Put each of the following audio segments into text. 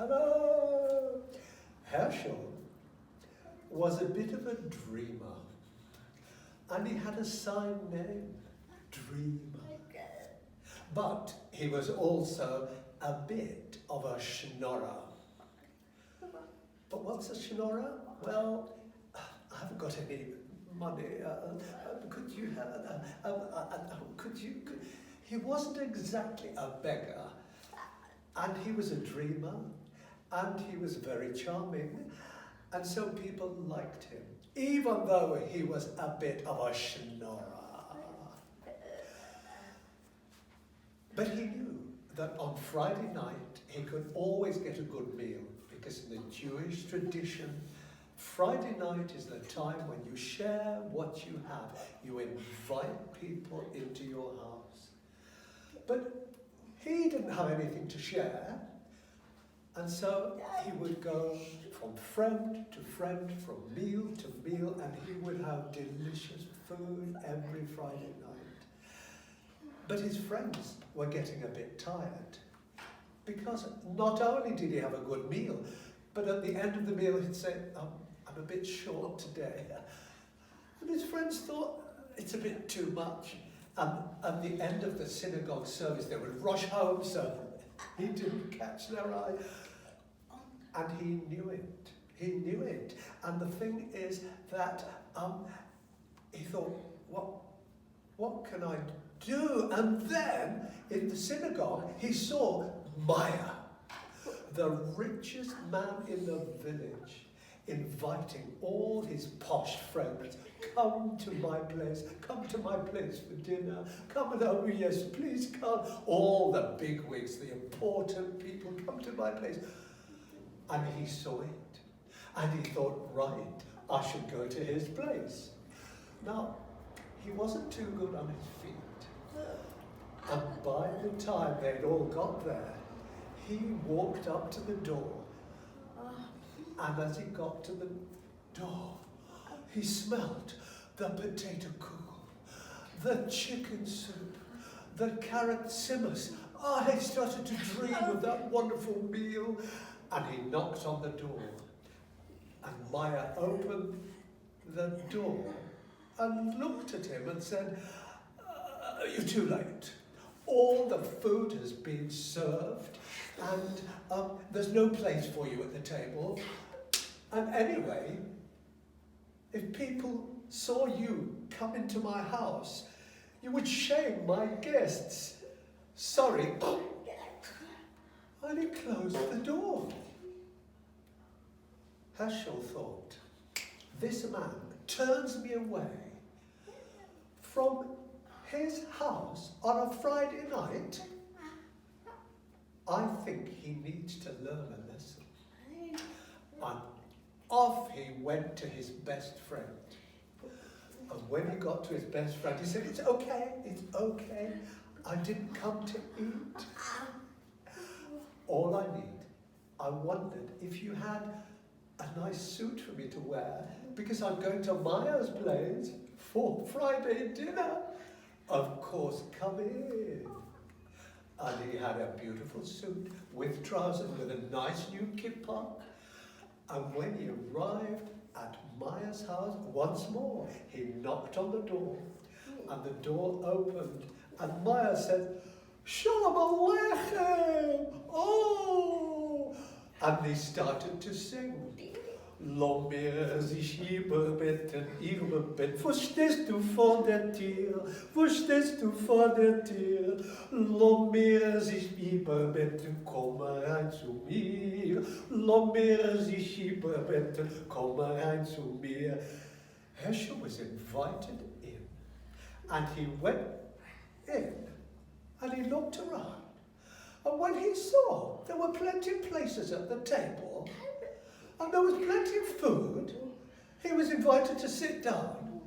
Hello! Herschel was a bit of a dreamer, and he had a sign name, Dreamer. But he was also a bit of a schnorrer. But what's a schnorrer? Well, I haven't got any money. He wasn't exactly a beggar, and he was a dreamer, and he was very charming, and so people liked him, even though he was a bit of a schnorrer. But he knew that on Friday night he could always get a good meal, because in the Jewish tradition, Friday night is the time when you share what you have. You invite people into your house. But he didn't have anything to share, and so he would go from friend to friend, from meal to meal, and he would have delicious food every Friday night. But his friends were getting a bit tired, because not only did he have a good meal, but at the end of the meal he'd say, I'm a bit short today. And his friends thought, it's a bit too much. And at the end of the synagogue service, they would rush home, so he didn't catch their eye. And he knew it. He knew it. And the thing is that he thought, what can I do? And then, in the synagogue, he saw Maya, the richest man in the village, inviting all his posh friends, come to my place for dinner, come and oh yes, please come. All the bigwigs, the important people, come to my place. And he saw it, and he thought, right, I should go to his place. Now, he wasn't too good on his feet, and by the time they'd all got there, he walked up to the door, and as he got to the door, he smelled the potato kugel, the chicken soup, the carrot simmus. He started to dream of that wonderful meal, and he knocked on the door. And Maya opened the door and looked at him and said, you're too late. All the food has been served, and there's no place for you at the table. And anyway, if people saw you come into my house, you would shame my guests. Sorry. And he closed the door. Herschel thought, this man turns me away from his house on a Friday night. I think he needs to learn a lesson. And off he went to his best friend. And when he got to his best friend, he said, it's okay, I didn't come to eat. All I wondered if you had a nice suit for me to wear, because I'm going to Maya's place for Friday dinner. Of course, come in. And he had a beautiful suit with trousers with a nice new kippah. And when he arrived at Maya's house once more, he knocked on the door, and the door opened, and Maya said, Shalom Aleichem! Oh! And they started to sing. Lo mehr sich überbetten, ihre Bett. Wo stehst du vor der Tür? Wo stehst du vor der Tür? Lo mehr sich überbetten, komm rein zu mir. Lo mehr sich überbetten, komm rein zu mir. Herschel was invited in, and he went in, and he looked around. And when he saw there were plenty of places at the table, and there was plenty of food, he was invited to sit down.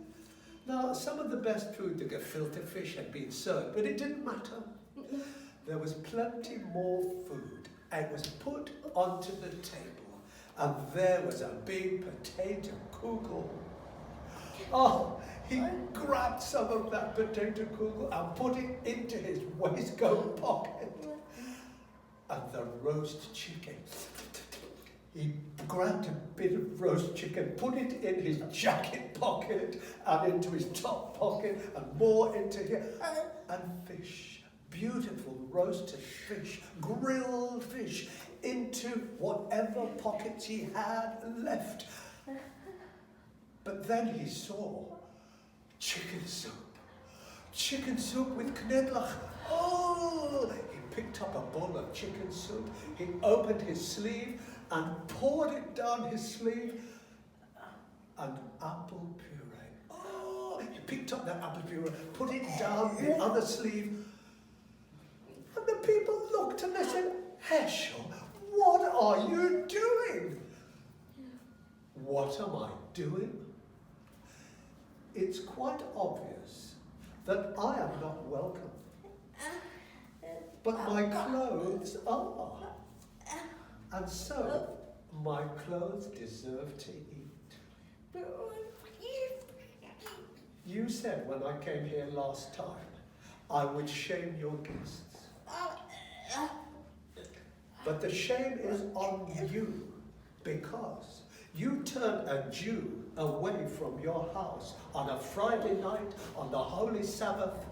Now, some of the best food, like filter fish, had been served, but it didn't matter. There was plenty more food, and it was put onto the table, and there was a big potato kugel. Oh, he grabbed some of that potato kugel and put it into his waistcoat pocket. And the roast chicken. He grabbed a bit of roast chicken, put it in his jacket pocket and into his top pocket and more into here. And fish, beautiful roasted fish, grilled fish, into whatever pockets he had left. But then he saw chicken soup with knedlach. Oh! He picked up a bowl of chicken soup, he opened his sleeve and poured it down his sleeve, and apple puree. Oh! He picked up that apple puree, put it down the other sleeve, and the people looked and they said, Heschel, what are you doing? What am I doing? It's quite obvious that I am not welcome, but my clothes are. And so, my clothes deserve to eat. You said when I came here last time, I would shame your guests. But the shame is on you, because you turned a Jew away from your house on a Friday night, on the Holy Sabbath.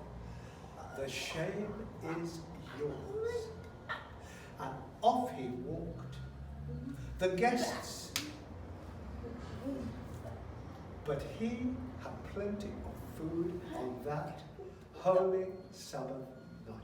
The shame is yours. And off he walked. The guests. But he had plenty of food on that Holy Sabbath night.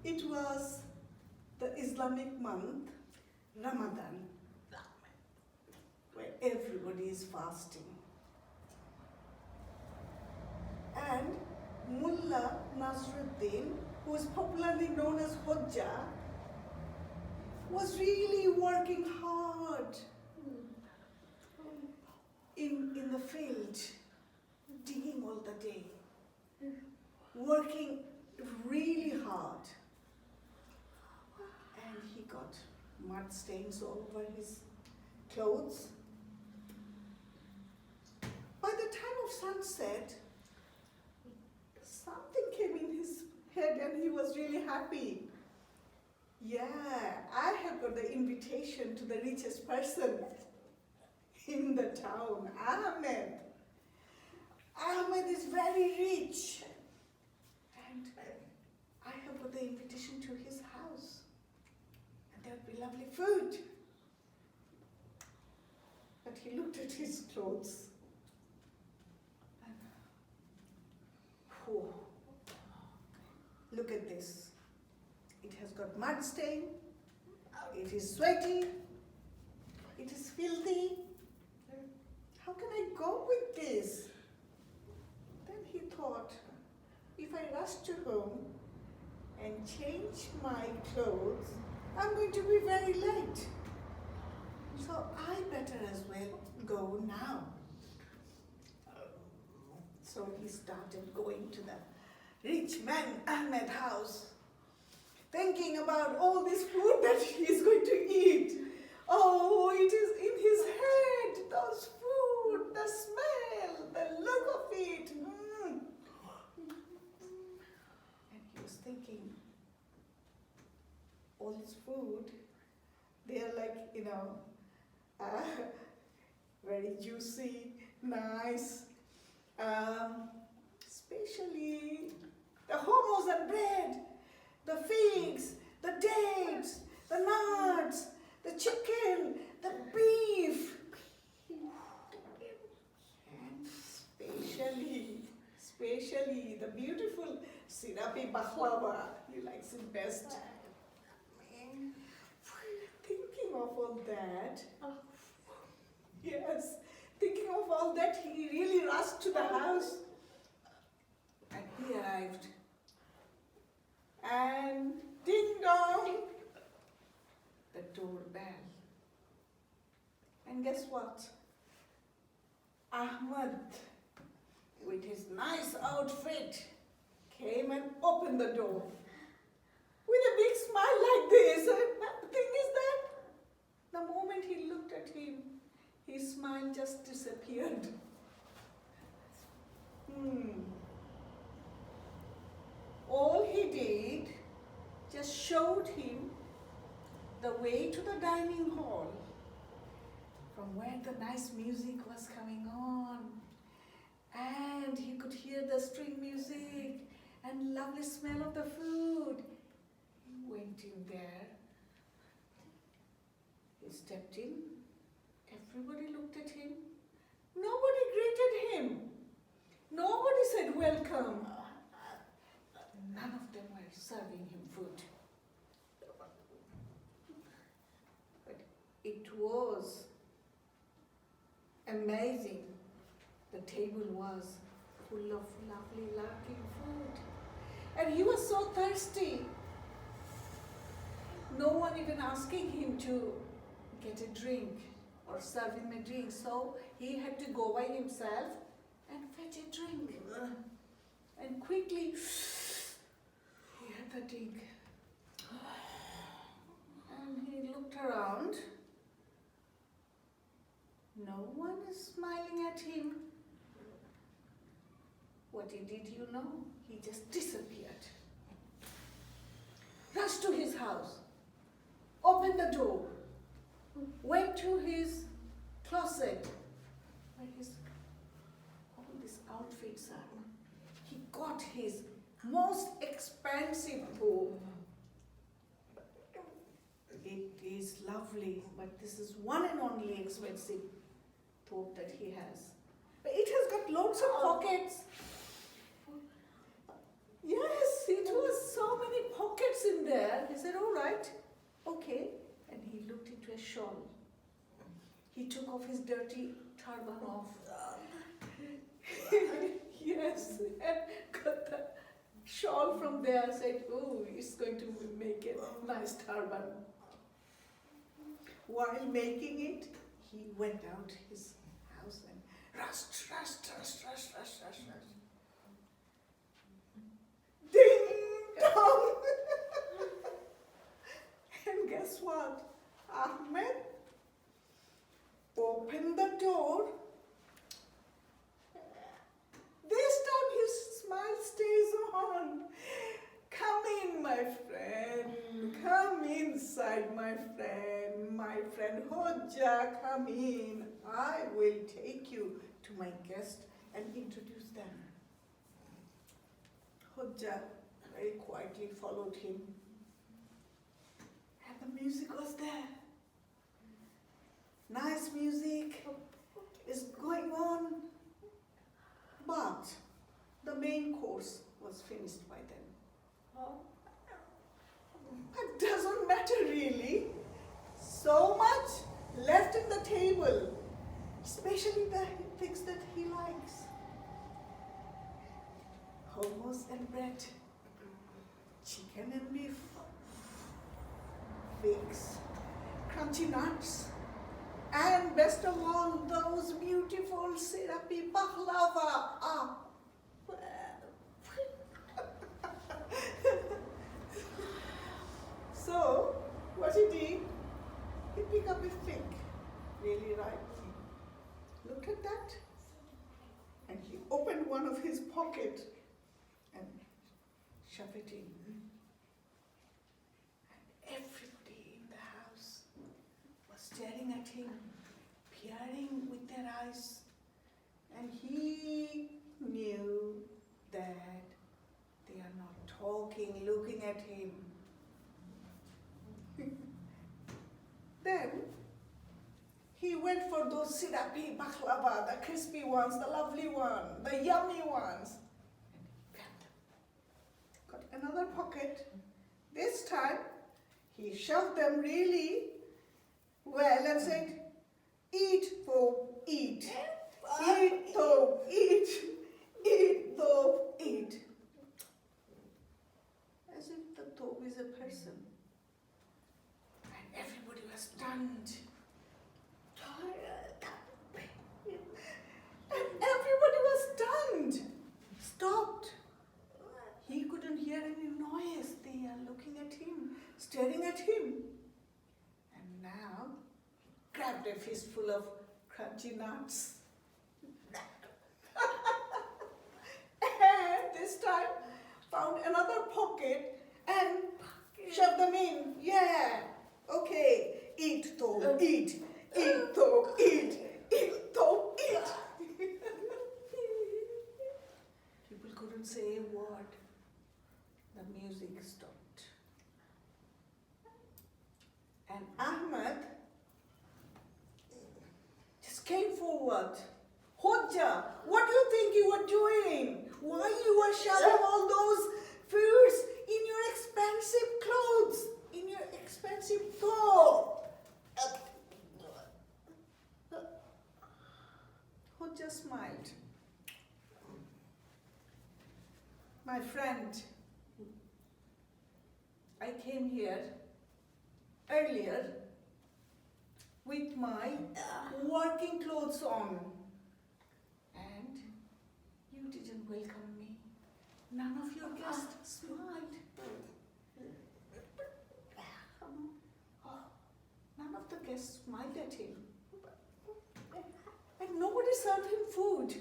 It was the Islamic month, Ramadan, where everybody is fasting. And Mullah Nasruddin, who is popularly known as Hodja, was really working hard in the field, digging all the day, working really hard. And he got mud stains all over his clothes. By the time of sunset, something came in his head and he was really happy. Yeah, I have got the invitation to the richest person in the town, Ahmed. Ahmed is very rich. And I have got the invitation to his house. And there would be lovely food. But he looked at his clothes. And, whew, look at this. It has got mud stain. It is sweaty. It is filthy. How can I go with this? Then he thought, if I rush to home and change my clothes, I'm going to be very late. So I better as well go now. So he started going to the rich man Ahmed house, thinking about all this food that he is going to eat. Oh, it is in his head. Those food, the smell, the look of it. And he was thinking, all this food, they are like, very juicy, nice. Especially the hummus and bread, the figs, the dates, the nuts, the chicken, the beef, and especially the beautiful syrupy baklava. He likes it best. Thinking of all that, yes, thinking of all that, he really rushed to the house. And he arrived. And ding dong, the doorbell. And guess what? Ahmed, with his nice outfit, came and opened the door. With a big smile like this. And the thing is that the moment he looked at him, his smile just disappeared. All he did just showed him the way to the dining hall from where the nice music was coming on. And he could hear the string music and lovely smell of the food. He went in there. He stepped in. Everybody looked at him. Nobody greeted him. Nobody said welcome. None of them were serving him food. But it was amazing. The table was full of lovely looking food. And he was so thirsty. No one even asking him to get a drink or serve him a drink. So he had to go by himself and fetch a drink. And quickly, he had the drink. And he looked around. No one is smiling at him. What he did, you know? He just disappeared. Rushed to his house. Opened the door. Went to his closet where all these outfits are. He got his most expensive thobe. It is lovely, but this is one and only expensive thobe that he has. But it has got lots of pockets. Yes, it was so many pockets in there. He said, all right, okay. And he looked into a shawl. He took off his dirty turban off. Yes, and got the shawl from there. Said, oh, it's going to make a nice turban. While making it, he went out his house and rushed. Ding dong! And guess what? Ahmed opened the door. This time his smile stays on. Come in, my friend. Come inside, my friend. My friend Hodja, come in. I will take you to my guest and introduce them. Hodja very quietly followed him. And the music was there. Nice music is going on. But the main course was finished by then. It doesn't matter really. So much left in the table, especially the things that he likes. Hummus and bread, chicken and beef, figs, crunchy nuts, and best of all, those beautiful syrupy baklava. So, what he did, he pick up a fig, really ripe. Looked at that, and he opened one of his pocket and shoved it in. And everybody in the house was staring at him, peering with their eyes, and he knew that they are not talking, looking at him. Then he went for those syrupy baklava, the crispy ones, the lovely one, the yummy ones, and he grabbed them. Got another pocket. This time he shoved them really well and said, "Eat, though, eat. Eat, though, eat. Eat, though, eat." As if the thobe is a person. And everybody was stunned. And everybody was stunned. Stopped. He couldn't hear any noise. They are looking at him, staring at him. And now he grabbed a fistful of crunchy nuts. And this time found another pocket and shoved them in. Yeah. Okay. Eat, though, eat. Eat, though, eat. Eat, though, eat. People couldn't say a word. The music stopped. And Ahmed just came forward. "Hodja, what do you think you were doing? Why you were shoving all those foods in your expensive clothes, in your expensive thobe?" Hodja smiled. "My friend, I came here earlier with my working clothes on, and you didn't welcome me. None of your guests smiled. None of the guests smiled at him. And nobody served him food.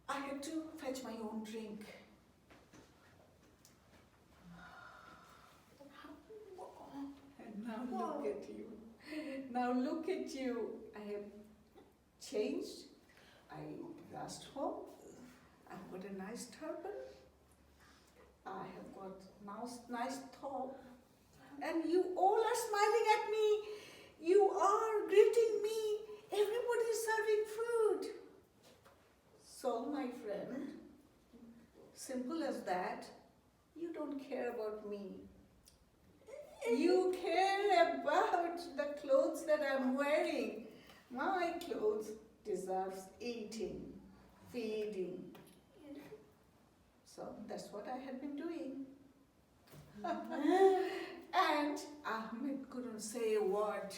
I had to fetch my own drink. And now look at you. Now look at you. I have changed. I rushed home. I've got a nice turban. I have got nice top. And you all are smiling at me. You are greeting me. Everybody is serving food." So, my friend, simple as that, you don't care about me. You care about the clothes that I'm wearing. My clothes deserves eating, feeding. So that's what I had been doing. And Ahmed couldn't say a word.